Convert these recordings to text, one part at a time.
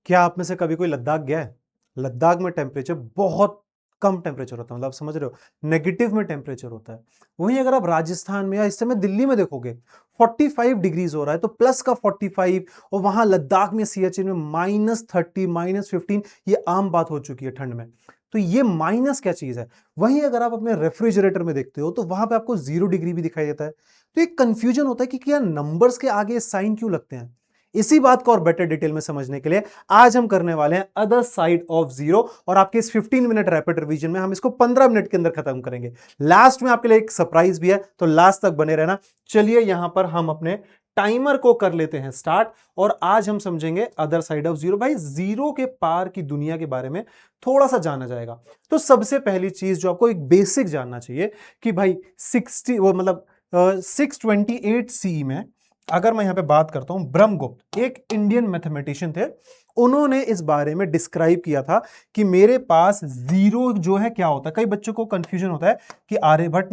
क्या आप में से कभी कोई लद्दाख गया है? लद्दाख में टेम्परेचर बहुत कम टेम्परेचर होता है, मतलब आप समझ रहे हो, नेगेटिव में टेम्परेचर होता है। वहीं अगर आप राजस्थान में या इस समय दिल्ली में देखोगे 45 डिग्रीज हो रहा है, तो प्लस का 45, और वहां लद्दाख में सियाचिन में -30 -15 ये आम बात हो चुकी है ठंड में। तो ये माइनस क्या चीज है? वहीं अगर आप अपने रेफ्रिजरेटर में देखते हो तो वहां पे आपको 0 डिग्री भी दिखाई देता है। तो एक कंफ्यूजन होता है कि क्या नंबर्स के आगे साइन क्यों लगते हैं। इसी बात को और बेटर डिटेल में समझने के लिए आज हम करने वाले हैं अदर साइड ऑफ जीरो, और आपके इस 15 मिनट रैपिड रिवीजन में हम इसको 15 मिनट के अंदर खत्म करेंगे। लास्ट में आपके लिए एक सरप्राइज भी है, तो लास्ट तक बने रहना। चलिए यहां पर हम अपने टाइमर को कर लेते हैं स्टार्ट, और आज हम समझेंगे अदर साइड ऑफ जीरो। भाई जीरो के पार की दुनिया के बारे में थोड़ा सा जाना जाएगा। तो सबसे पहली चीज जो आपको एक बेसिक जानना चाहिए कि भाई 60 वो मतलब 628 सी में अगर मैं यहां पे बात करता हूं, ब्रह्मगुप्त एक इंडियन मैथमेटिशियन थे। उन्होंने इस बारे में डिस्क्राइब किया था कि मेरे पास जीरो जो है क्या होता है। कई बच्चों को कंफ्यूजन होता है कि आर्यभट्ट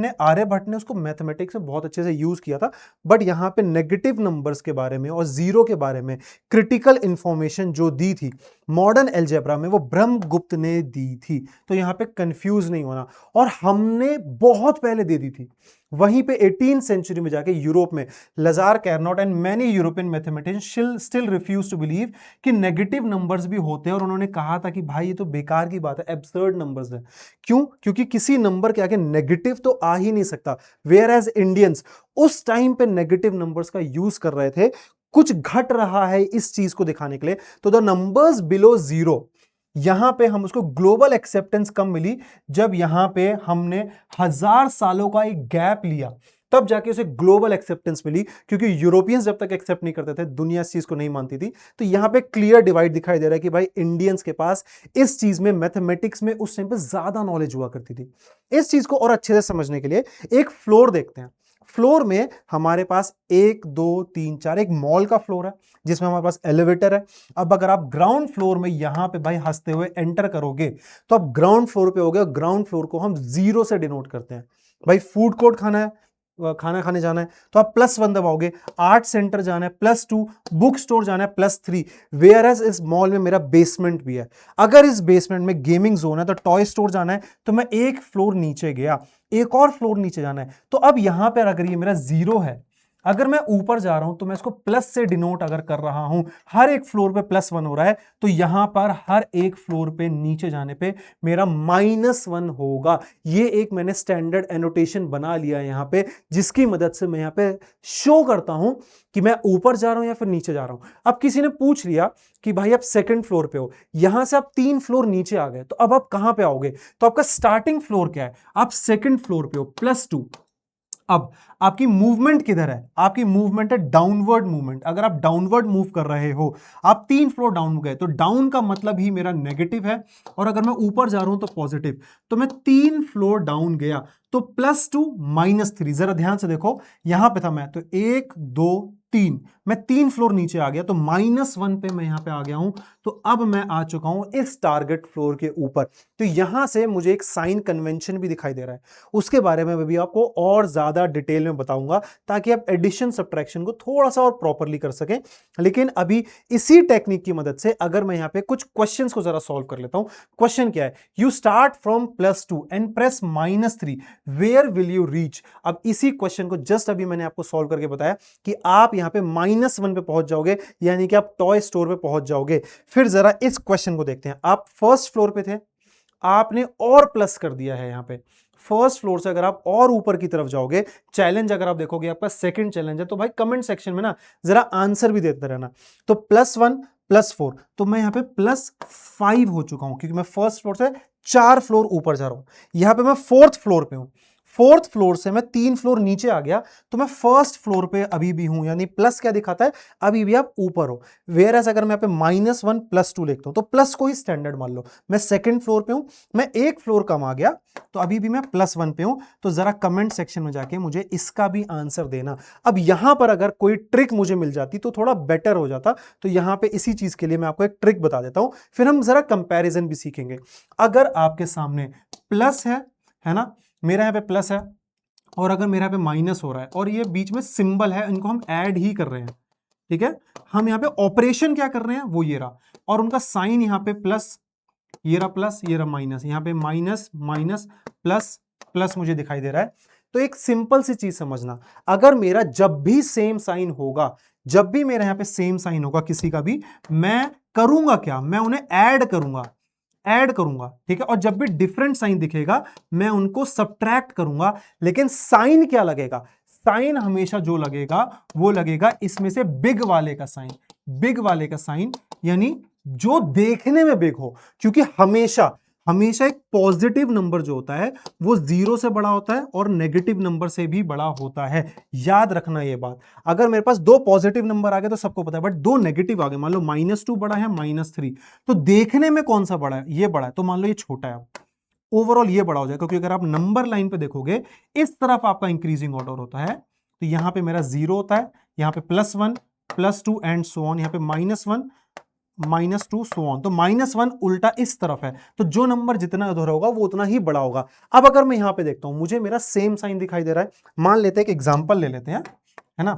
ने उसको मैथमेटिक्स में बहुत अच्छे से यूज किया था, बट यहां पे नेगेटिव नंबर्स के बारे में और जीरो के बारे में क्रिटिकल इंफॉर्मेशन जो दी थी मॉडर्न अलजेब्रा में, वो ब्रह्मगुप्त ने दी थी। तो यहां पे कंफ्यूज नहीं होना, और हमने बहुत पहले दे दी थी। वहीं पे 18 सेंचुरी में जाके यूरोप में Lazare Carnot and many European mathematician still refuse to believe कि नेगेटिव नंबर्स भी होते हैं, और उन्होंने कहा था कि भाई ये तो बेकार की बात है, एब्सर्ड नंबर्स है। क्यों? क्योंकि किसी नंबर के आगे नेगेटिव तो आ ही नहीं सकता। वेयर एज इंडियंस उस टाइम पे नेगेटिव नंबर्स का यूज कर रहे थे, कुछ घट रहा है इस चीज को दिखाने के लिए। तो द नंबर्स बिलो जीरो, यहां पे हम उसको ग्लोबल एक्सेप्टेंस कम मिली जब यहां पे हमने 1000 सालों का एक गैप लिया, तब जाके उसे ग्लोबल एक्सेप्टेंस मिली। क्योंकि यूरोपियंस जब तक एक्सेप्ट नहीं करते थे, दुनिया इस चीज को नहीं मानती थी। तो यहां पे क्लियर डिवाइड दिखाई दे रहा है कि भाई इंडियंस के पास इस चीज में, मैथमेटिक्स में उस टाइम पे ज्यादा नॉलेज हुआ करती थी। इस चीज को और अच्छे से समझने के लिए एक फ्लोर देखते हैं। फ्लोर में हमारे पास 1 2 3 4 एक मॉल का फ्लोर है जिसमें हमारे पास एलिवेटर है। अब अगर आप ग्राउंड फ्लोर में यहां पे भाई हंसते हुए एंटर करोगे तो आप ग्राउंड फ्लोर पे होगे, और ग्राउंड फ्लोर को हम जीरो से डिनोट करते हैं। भाई फूड कोर्ट खाना है, खाना खाने जाना है तो आप +1 दबाओगे। आर्ट सेंटर जाना है +2, बुक स्टोर जाना है +3। वेयर एज इस मॉल में मेरा बेसमेंट भी है। अगर इस बेसमेंट में गेमिंग जोन है तो टॉय स्टोर जाना है, तो मैं एक फ्लोर नीचे गया, एक और फ्लोर नीचे जाना है। तो अब यहां पर अगर ये मेरा जीरो है, अगर मैं ऊपर जा रहा हूं तो मैं इसको प्लस से डिनोट अगर कर रहा हूं, हर एक फ्लोर पे +1 हो रहा है, तो यहां पर हर एक फ्लोर पे नीचे जाने पे मेरा -1 होगा। ये एक मैंने स्टैंडर्ड एनोटेशन बना लिया है यहां पे, जिसकी मदद से मैं यहां पे शो करता हूं कि मैं ऊपर जा रहा हूं या फिर नीचे जा रहा हूं। अब किसी ने पूछ लिया कि भाई आप सेकंड फ्लोर पे हो, यहां से आप 3 फ्लोर नीचे आ गए, तो अब आप कहां पे आओगे? तो आपका स्टार्टिंग फ्लोर क्या है? आप सेकंड फ्लोर पे हो, +2। अब आपकी मूवमेंट किधर है? आपकी मूवमेंट है डाउनवर्ड मूवमेंट। अगर आप डाउनवर्ड मूव कर रहे हो, आप 3 फ्लोर डाउन गए, तो डाउन का मतलब ही मेरा नेगेटिव है, और अगर मैं ऊपर जा रहा हूं तो पॉजिटिव। तो मैं 3 फ्लोर डाउन गया तो +2 -3। जरा ध्यान से देखो, यहां पे था मैं, तो 1 2 3, मैं 3 फ्लोर नीचे आ गया, तो -1 पे मैं यहां पे आ गया हूं। तो अब मैं आ चुका हूं इस टारगेट फ्लोर के ऊपर। तो यहां से मुझे एक साइन कन्वेंशन भी दिखाई दे रहा है, उसके बारे में भी आपको और ज्यादा डिटेल में बताऊंगा, ताकि आप एडिशन सब्ट्रैक्शन को थोड़ा सा और प्रॉपरली कर सकें। लेकिन अभी इसी टेक्निक की मदद से अगर मैं यहां पे कुछ क्वेश्चंस को जरा सॉल्व कर लेता हूं। क्वेश्चन क्या है? You start from +2 and press -3, where will you reach? अब इसी क्वेश्चन को जस्ट अभी मैंने आपको सॉल्व करके बताया कि आप यहां पे -1 पे पहुंच जाओगे, यानी कि आप टॉय स्टोर पे पहुंच जाओगे। फिर जरा इस क्वेश्चन को देखते हैं। आप फर्स्ट फ्लोर पे थे, आपने और प्लस कर दिया है यहां पे। फर्स्ट फ्लोर से अगर आप और ऊपर की तरफ जाओगे, चैलेंज अगर आप देखोगे, आपका सेकंड चैलेंज है, तो भाई कमेंट सेक्शन में ना जरा आंसर भी देते रहना। तो +1 +4, तो मैं यहां पे +5 हो चुका हूं, क्योंकि मैं फर्स्ट फ्लोर से 4 फ्लोर ऊपर जा रहा हूं। यहां पे मैं फोर्थ फ्लोर पे हूं, फोर्थ फ्लोर से मैं 3 फ्लोर नीचे आ गया, तो मैं फर्स्ट फ्लोर पे अभी भी हूं, यानी प्लस क्या दिखाता है? अभी भी आप ऊपर हो। वेयर एज अगर मैं यहाँ पे -1 +2 लिखता हूं, तो प्लस को ही स्टैंडर्ड मान लो। मैं सेकंड फ्लोर पे हूं, मैं एक फ्लोर कम आ गया, तो अभी भी मैं +1 पे हूं। तो जरा कमेंट सेक्शन में जाके मुझे इसका भी आंसर देना। अब यहां पर अगर कोई ट्रिक मुझे मिल जाती तो थोड़ा बेटर हो जाता। तो यहां पे इसी चीज के लिए मैं आपको एक ट्रिक बता देता हूं, फिर हम जरा कंपैरिजन भी सीखेंगे। अगर आपके सामने प्लस है ना, मेरा यहां पे प्लस है, और अगर मेरे यहां पे माइनस हो रहा है और ये बीच में सिंबल है, इनको हम ऐड ही कर रहे हैं, ठीक है, हम यहाँ पे ऑपरेशन क्या कर रहे हैं वो ये रहा, और उनका साइन यहाँ पे प्लस, ये रहा प्लस, ये रहा माइनस, यहाँ पे माइनस माइनस प्लस प्लस मुझे दिखाई दे रहा है। तो एक सिंपल सी चीज समझना, अगर मेरा जब भी सेम साइन होगा, जब भी मेरा यहाँ पे सेम साइन होगा किसी का भी, मैं करूंगा क्या, मैं उन्हें ऐड करूंगा, ठीक है, और जब भी डिफरेंट साइन दिखेगा मैं उनको सब्ट्रैक्ट करूंगा। लेकिन साइन क्या लगेगा, साइन हमेशा जो लगेगा वो लगेगा इसमें से बिग वाले का साइन, बिग वाले का साइन, यानी जो देखने में बिग हो, क्योंकि हमेशा हमेशा एक पॉजिटिव नंबर जो होता है वो जीरो से बड़ा होता है और नेगेटिव नंबर से भी बड़ा होता है। याद रखना ये बात, अगर मेरे पास दो पॉजिटिव नंबर आ गए तो सबको पता है, बट दो नेगेटिव आ गए, मान लो -2 बड़ा है -3, तो देखने में कौन सा बड़ा है, ये बड़ा है, तो मान लो ये छोटा है, ओवरऑल ये बड़ा हो जाएगा, क्योंकि अगर आप नंबर लाइन पे देखोगे इस तरफ आपका इंक्रीजिंग ऑर्डर होता है, तो यहां पे मेरा 0 होता है, यहां पे +1 +2 एंड सो ऑन, यहां पे -1 -2 सो ऑन, तो -1 उल्टा इस तरफ है, तो जो नंबर जितना उधर होगा वो उतना ही बड़ा होगा। अब अगर मैं यहां पे देखता हूं, मुझे मेरा सेम साइन दिखाई दे रहा है, मान लेते हैं एक एग्जांपल ले लेते हैं, है ना,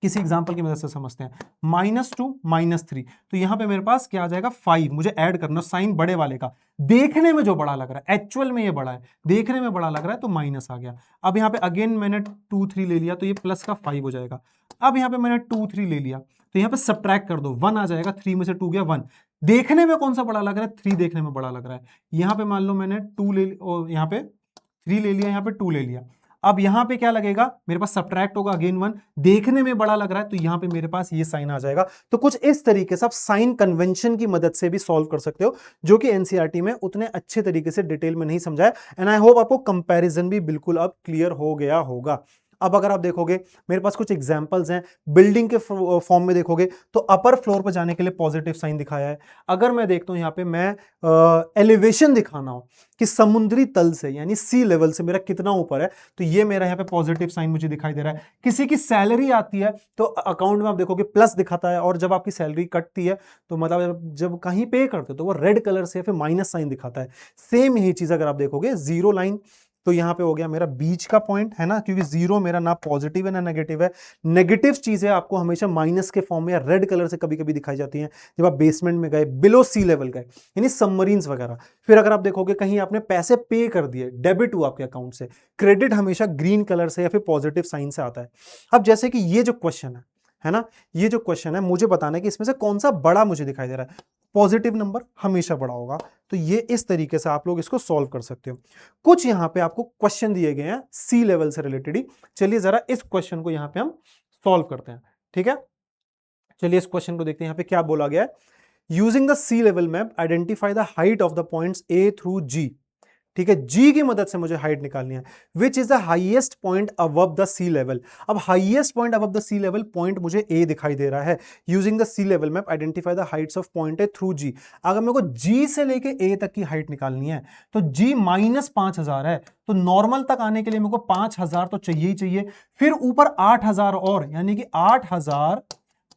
किसी एग्जांपल की मदद से समझते हैं, -2 -3, तो यहां पे मेरे पास क्या आ जाएगा 5, मुझे ऐड करना साइन बड़े वाले का, देखने में जो बड़ा लग रहा है, एक्चुअल में ये बड़ा है, देखने में बड़ा लग रहा है, तो माइनस आ गया। अब यहां पे अगेन मैंने 2 3 ले लिया, तो ये प्लस का 5 हो जाएगा। अब यहां पे मैंने 2 3 ले लिया, तो यहां पे सब्ट्रैक्ट कर दो, 1 आ जाएगा, 3 में से 2 गया 1, देखने में कौन सा बड़ा लग रहा है, 3 देखने में बड़ा लग रहा है। यहां पे मान लो मैंने 2 ले, यहां पे 3 ले लिया, यहां पे 2 ले लिया, अब यहां पे क्या लगेगा, मेरे पास सब्ट्रैक्ट होगा अगेन 1, देखने में बड़ा लग रहा है, तो यहां पे मेरे पास ये साइन आ जाएगा। तो कुछ इस तरीके से आप साइन कन्वेंशन की मदद से भी सॉल्व कर सकते हो, जो कि एनसीईआरटी में उतने अच्छे तरीके से डिटेल में नहीं समझाया, एंड आई होप आपको कंपैरिजन भी बिल्कुल अब क्लियर हो गया होगा। अब अगर आप देखोगे मेरे पास कुछ एग्जांपल्स हैं, बिल्डिंग के फॉर्म में देखोगे तो अपर फ्लोर पर जाने के लिए पॉजिटिव साइन दिखाया है। अगर मैं देखता हूं यहां पे, मैं एलिवेशन दिखाना हो कि समुद्री तल से यानी सी लेवल से मेरा कितना ऊपर है, तो ये मेरा यहाँ पे पॉजिटिव साइन मुझे दिखाई दे रहा है। किसी की सैलरी आती है तो अकाउंट में आप देखोगे प्लस दिखाता है, और जब आपकी सैलरी कटती है तो मतलब जब कहीं पे करते हो तो वो रेड कलर से फिर माइनस साइन दिखाता है। सेम यही चीज अगर आप देखोगे जीरो लाइन, तो यहां पे हो गया मेरा बीच का पॉइंट, है ना, क्योंकि जीरो मेरा ना पॉजिटिव है ना नेगेटिव है। नेगेटिव चीजें आपको हमेशा माइनस के फॉर्म में या रेड कलर से कभी कभी दिखाई जाती हैं जब आप बेसमेंट में गए, बिलो सी लेवल गए, यानी सबमरीन्स वगैरह। फिर अगर आप देखोगे कहीं आपने पैसे पे कर दिए, डेबिट हुआ आपके अकाउंट से, क्रेडिट हमेशा ग्रीन कलर से या फिर पॉजिटिव साइन से आता है। अब जैसे कि ये जो क्वेश्चन है ना, ये जो क्वेश्चन है मुझे बताना है कि इसमें से कौन सा बड़ा मुझे दिखाई दे रहा है, पॉजिटिव नंबर हमेशा बड़ा होगा। तो ये इस तरीके से आप लोग इसको सॉल्व कर सकते हो। कुछ यहां पे आपको क्वेश्चन दिए गए हैं सी लेवल से रिलेटेड ही, चलिए जरा इस क्वेश्चन को यहां पे हम सॉल्व करते हैं, ठीक है। चलिए इस क्वेश्चन को देखते हैं, यहां पे क्या बोला गया है, using the sea level map identify the height of the points A through G, ठीक है, जी की मदद से मुझे हाइट निकालनी है, which is the highest point above the sea level. अब highest point above the sea level point मुझे ए दिखाई दे रहा है, using the sea level map identify the heights of point A through G. अगर मेरे को जी से लेके ए तक की हाइट निकालनी है तो जी -5000 है, तो नॉर्मल तक आने के लिए मेरे को 5000 तो चाहिए ही चाहिए, फिर ऊपर 8000 और, यानी कि 8000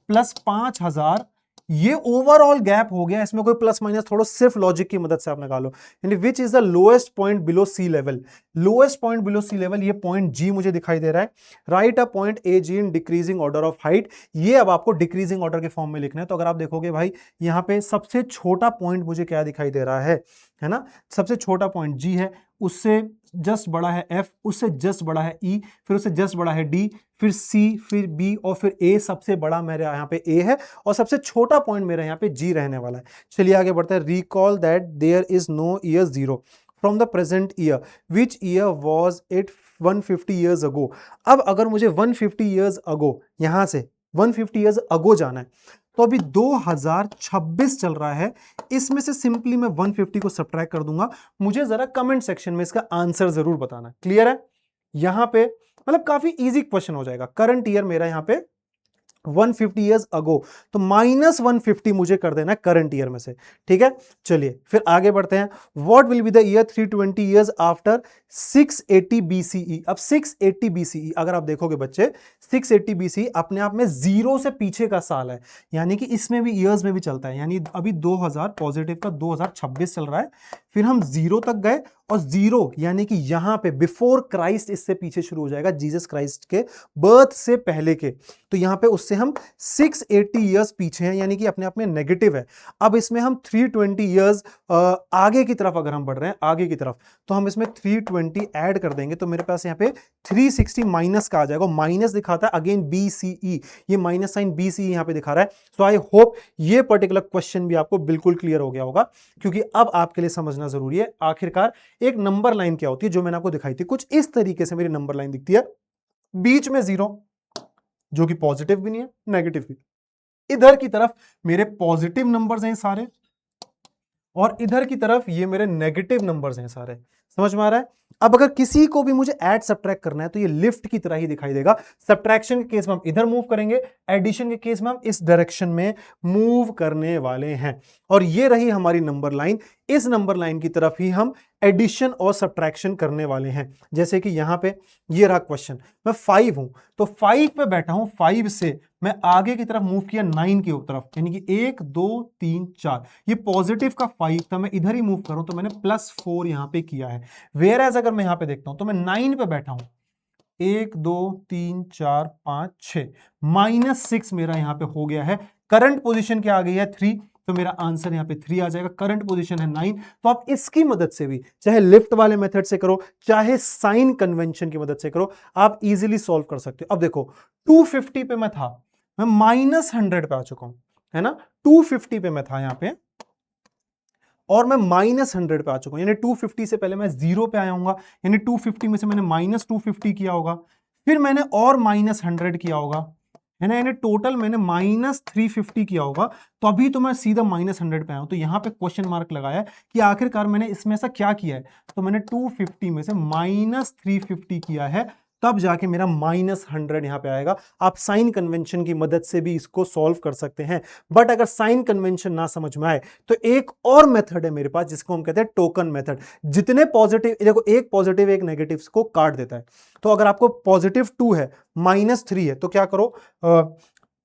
प्लस 5000, ये ओवरऑल गैप हो गया, इसमें कोई प्लस माइनस थोड़ा सिर्फ लॉजिक की मदद से आप निकालो, यानी which is the lowest point below sea level, lowest point below sea level, ये पॉइंट जी मुझे दिखाई दे रहा है। Right a point A G in decreasing order of height, ये अब आपको डिक्रीजिंग ऑर्डर के फॉर्म में लिखना है। तो अगर आप देखोगे भाई यहाँ पे सबसे छोटा पॉइंट मुझे क्या दिखाई दे रहा है ना, सबसे छोटा पॉइंट जी है, उससे जस्ट बड़ा है एफ, उससे जस्ट बड़ा है ई, फिर उससे जस्ट बड़ा है डी, फिर सी, फिर बी और फिर ए, सबसे बड़ा मेरे यहाँ पे ए है और सबसे छोटा पॉइंट मेरे यहाँ पे जी रहने वाला है। चलिए आगे बढ़ते हैं। Recall that there is no year zero from the present year, which year was it 150 years ago. अब अगर मुझे 150 ईयर्स अगो, यहां से 150 ईयर्स अगो जाना है, तो अभी 2026 चल रहा है, इसमें से सिंपली मैं 150 को सब्ट्रैक्ट कर दूंगा। मुझे जरा कमेंट सेक्शन में इसका आंसर जरूर बताना, क्लियर है। यहां पे मतलब काफी इजी क्वेश्चन हो जाएगा। करंट ईयर मेरा यहां पे 150 ईयर्स अगो, तो -150 मुझे कर देना है करंट ईयर में से, ठीक है। चलिए फिर आगे बढ़ते हैं। What will be the year 320 years after 680 BCE। अब 680 BCE अगर आप देखोगे बच्चे, 680 BC अपने आप में जीरो से पीछे का साल है, यानी कि इसमें भी ईयर्स में भी चलता है, यानी अभी 2000 पॉजिटिव का 2026 चल रहा है, फिर हम जीरो तक गए और जीरो यानी कि यहां पे बिफोर क्राइस्ट इससे पीछे शुरू हो जाएगा, जीसस क्राइस्ट के बर्थ से पहले के, तो यहां पे उससे हम 680 ईयर्स पीछे हैं, यानी कि अपने आप में नेगेटिव है। अब इसमें हम 320 ईयर्स आगे की तरफ अगर हम बढ़ रहे हैं आगे की तरफ, तो हम इसमें 320 ऐड कर देंगे, तो मेरे पास यहाँ पे 360 माइनस का आ जाएगा, माइनस दिखाता है अगेन BCE, ये माइनस साइन BCE यहाँ पे दिखा रहा है। सो आई होप ये पर्टिकुलर क्वेश्चन भी आपको बिल्कुल क्लियर हो गया होगा, क्योंकि अब आपके लिए समझना जरूरी है आखिरकार एक नंबर लाइन क्या होती है, जो मैंने आपको दिखाई थी कुछ इस तरीके से मेरी नंबर लाइन दिखती है, बीच में जीरो जो कि पॉजिटिव भी नहीं है नेगेटिव भी, इधर की तरफ मेरे पॉजिटिव नंबर्स हैं सारे और इधर की तरफ ये मेरे नेगेटिव नंबर्स हैं सारे, समझ में आ रहा है। अब अगर किसी को भी मुझे ऐड सब्ट्रैक्ट करना है तो ये लिफ्ट की तरह ही दिखाई देगा, सब्ट्रैक्शन के केस में हम इधर मूव करेंगे, एडिशन के केस में हम इस डायरेक्शन में मूव करने वाले हैं, और ये रही हमारी नंबर लाइन, इस नंबर लाइन की तरफ ही हम एडिशन और सब्ट्रैक्शन करने वाले हैं। जैसे कि यहां पे ये रहा क्वेश्चन, मैं 5 हूं तो 5 पे बैठा हूं, 5 से मैं आगे की तरफ मूव किया 9 की तरफ, यानी कि 1 2 3 4, ये पॉजिटिव का 5 था, मैं इधर ही मूव करूं तो मैंने +4 यहां पे किया है। वेयर एज अगर मैं यहां पे देखता हूं तो मैं 9 पे बैठा हूं, 1 2 3 4 5 6, -6 मेरा यहां पे हो गया है। करंट पोजीशन क्या आ गई है 3, तो मेरा आंसर यहां पे 3 आ जाएगा। करंट पोजीशन है 9, तो आप इसकी मदद से भी, चाहे लिफ्ट वाले मेथड से करो चाहे साइन कन्वेंशन की मदद से करो, आप इजीली सॉल्व कर सकते हो। अब देखो 250 पे मैं था, मैं -100 पे आ चुका हूं, है ना, 250 पे मैं था यहां पे और मैं -100 पे आ चुका हूं, यानी 250 से पहले मैं 0 पे आया हूंगा, यानी 250 में से मैंने -250 किया होगा, फिर मैंने और -100 किया होगा, है ना, यानी टोटल मैंने -350 किया होगा, तो अभी तो मैं सीधा -100 पे आया हूं। तो यहां पे क्वेश्चन मार्क लगाया कि आखिरकार मैंने इसमें ऐसा क्या किया है, तो मैंने 250 में से -350 किया है, तब जाके मेरा -100 यहां पे आएगा। आप साइन कन्वेंशन की मदद से भी इसको सॉल्व कर सकते हैं, बट अगर साइन कन्वेंशन ना समझ में आए तो एक और मेथड है मेरे पास जिसको हम कहते हैं टोकन मेथड। जितने पॉजिटिव, देखो एक पॉजिटिव एक नेगेटिव को काट देता है, तो अगर आपको +2 है -3 है तो क्या करो,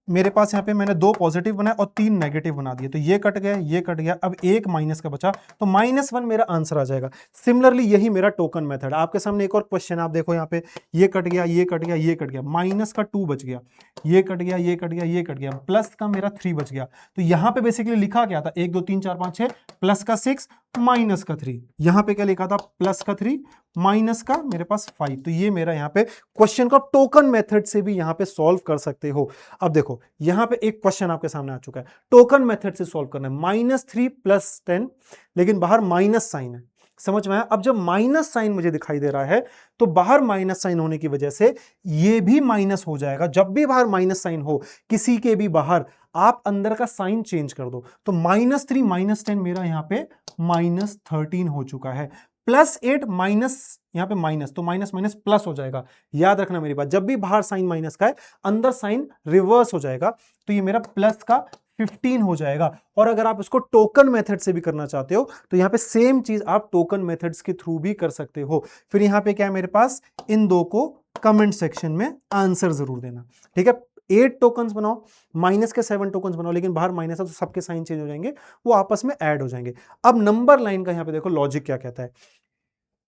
मेरे पास यहाँ पे मैंने 2 पॉजिटिव बनाए और 3 नेगेटिव बना दिए, तो ये कट गया ये कट गया, अब एक माइनस का बचा, तो -1 मेरा आंसर आ जाएगा। सिमिलरली यही मेरा टोकन मेथड। आपके सामने एक और क्वेश्चन आप देखो, यहाँ पे ये कट गया ये कट गया ये कट गया, -2 बच गया, ये कट गया ये कट गया ये कट गया, प्लस का मेरा 3 बच गया। तो यहाँ पे बेसिकली लिखा क्या था, 1 2 3 4 5 6, प्लस का 6 माइनस का 3, यहाँ पे क्या लिखा था, प्लस का 3 माइनस का मेरे पास 5। तो ये मेरा यहाँ पे क्वेश्चन को टोकन मेथड से भी यहाँ पे सॉल्व कर सकते हो। अब देखो यहाँ पे एक क्वेश्चन आपके सामने आ चुका है, टोकन मेथड से सॉल्व करना है, -3 + 10, लेकिन बाहर माइनस साइन है, समझ में आया। अब जब माइनस साइन मुझे दिखाई दे रहा है तो बाहर माइनस साइन होने की वजह से ये भी माइनस हो जाएगा। जब भी बाहर माइनस साइन हो किसी के भी बाहर, आप अंदर का साइन चेंज कर दो, तो -3 - 10 मेरा यहाँ पे -13 हो चुका है। +8 माइनस, यहाँ पे माइनस, तो माइनस माइनस प्लस हो जाएगा। याद रखना मेरी बात, जब भी बाहर साइन माइनस का है अंदर साइन रिवर्स हो जाएगा, तो ये मेरा प्लस का 15 हो जाएगा। और अगर आप इसको टोकन मेथड से भी करना चाहते हो तो यहाँ पे सेम चीज आप टोकन मेथड्स के थ्रू भी कर सकते हो। फिर यहाँ पे क्या है मेरे पास, इन दो को कमेंट सेक्शन में आंसर जरूर देना, ठीक है। 8 टोकन्स बनाओ, माइनस के 7 टोकन्स बनाओ, लेकिन बाहर माइनस है तो सबके साइन चेंज हो जाएंगे, वो आपस में ऐड हो जाएंगे। अब नंबर लाइन का यहाँ पे देखो लॉजिक क्या कहता है,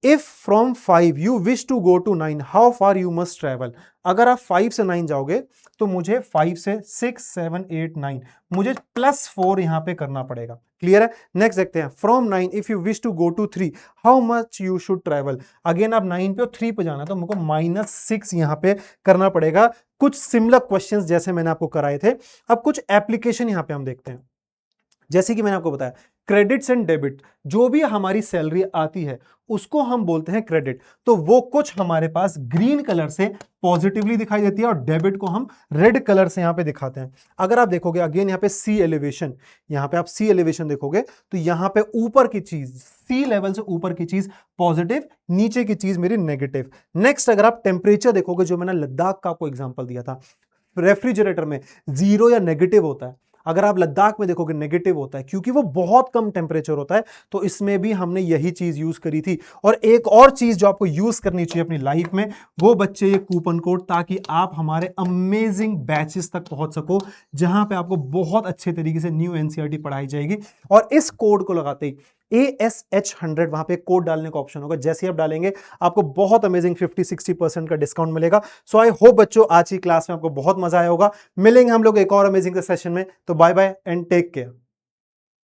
if from 5 you wish to go to 9 how far you must travel. अगर आप 5 से 9 जाओगे तो मुझे 5 से 6 7 8 9 मुझे +4 यहां पे करना पड़ेगा। क्लियर है। नेक्स्ट देखते हैं, from 9 if you wish to go to 3 how much you should travel. Again आप 9 पे और 3 पे जाना, तो मुझको -6 यहां पे करना पड़ेगा। कुछ सिमिलर क्वेश्चंस जैसे मैंने आपको कराए थे। अब कुछ एप्लीकेशन यहां पे हम देखते हैं। जैसे कि मैंने आपको बताया क्रेडिट्स एंड डेबिट, जो भी हमारी सैलरी आती है उसको हम बोलते हैं क्रेडिट। तो वो कुछ हमारे पास ग्रीन कलर से पॉजिटिवली दिखाई देती है और डेबिट को हम रेड कलर से यहां पे दिखाते हैं। अगर आप देखोगे अगेन यहाँ पे सी एलिवेशन, यहाँ पे आप सी एलिवेशन देखोगे तो यहाँ पे ऊपर की चीज, सी लेवल से ऊपर की चीज पॉजिटिव, नीचे की चीज मेरी नेगेटिव। नेक्स्ट अगर आप टेम्परेचर देखोगे, जो मैंने लद्दाख का आपको एग्जाम्पल दिया था, रेफ्रिजरेटर में 0 या नेगेटिव होता है। अगर आप लद्दाख में देखोगे नेगेटिव होता है क्योंकि वो बहुत कम टेम्परेचर होता है, तो इसमें भी हमने यही चीज यूज करी थी। और एक और चीज जो आपको यूज करनी चाहिए अपनी लाइफ में, वो बच्चे ये कूपन कोड, ताकि आप हमारे अमेजिंग बैचेस तक पहुंच सको जहां पे आपको बहुत अच्छे तरीके से न्यू एनसीईआरटी पढ़ाई जाएगी। और इस कोड को लगाते ही ASH100 वहां पे कोड डालने का ऑप्शन होगा, जैसे ही आप डालेंगे आपको बहुत अमेजिंग 50-60% का डिस्काउंट मिलेगा। सो आई होप बच्चों आज की क्लास में आपको बहुत मजा आया होगा। मिलेंगे हम लोग एक और अमेजिंग सेशन में, तो bye bye and take care.